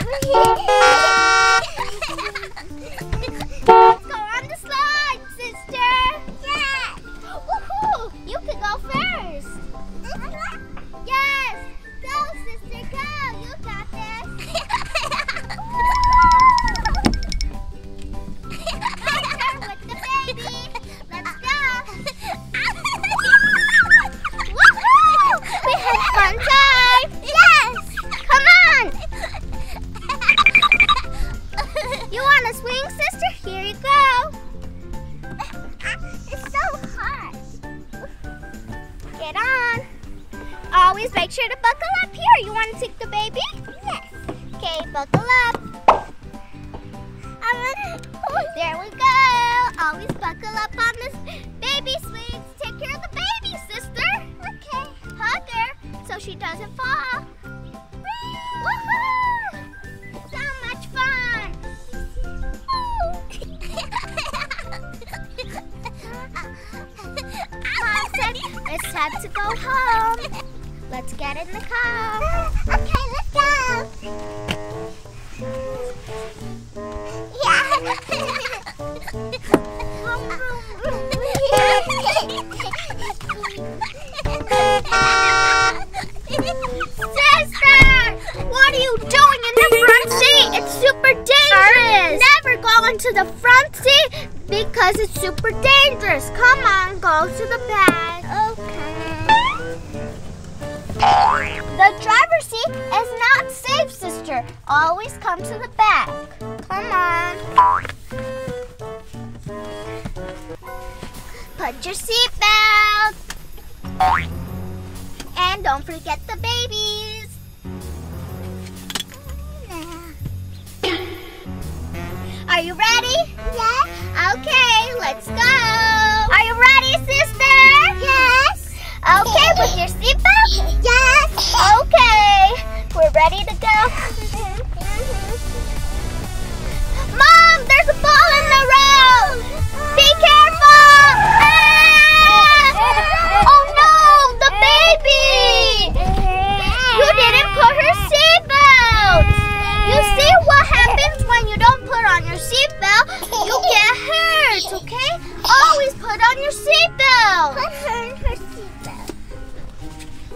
Let's go on the slide, sister. Yeah. Woohoo! You can go first. Yes. Go, sister, go. You got this. My turn with the baby. Let's go. Woohoo! We had fun time. Yes. Come on. You want to swing, sister? Here you go. It's so hard. Get on. Always make sure to buckle up. Here, you want to take the baby? Yes. Okay, buckle up. There we go. Always buckle up on this baby swings. Take care of the baby, sister. Okay. Hug her so she doesn't fall. Woohoo! So much fun. Mom said it's time to go home. Let's get in the car. Okay, let's go. Yeah. Sister, what are you doing in the front seat? It's super dangerous. Never go into the front seat because it's super dangerous. Come on, go to the back. Okay. The driver's seat is not safe, sister. Always come to the back. Come on. Put your seatbelt. And don't forget the babies. Are you ready? Yes. Okay, let's go. Are you ready, sister? Yes. Okay, with your seatbelt? Yes. Okay, we're ready to go. Mom, there's a ball in the road. Be careful. Ah! Oh no, the baby. You didn't put her seatbelt. You see what happens when you don't put on your seatbelt? You get hurt, okay? Always put on your seatbelt. Put her in her seatbelt.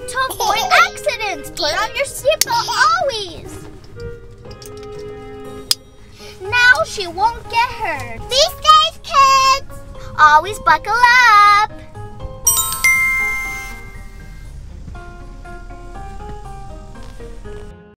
To avoid accidents, put on your seatbelt always. Now she won't get hurt. Be safe, kids. Always buckle up.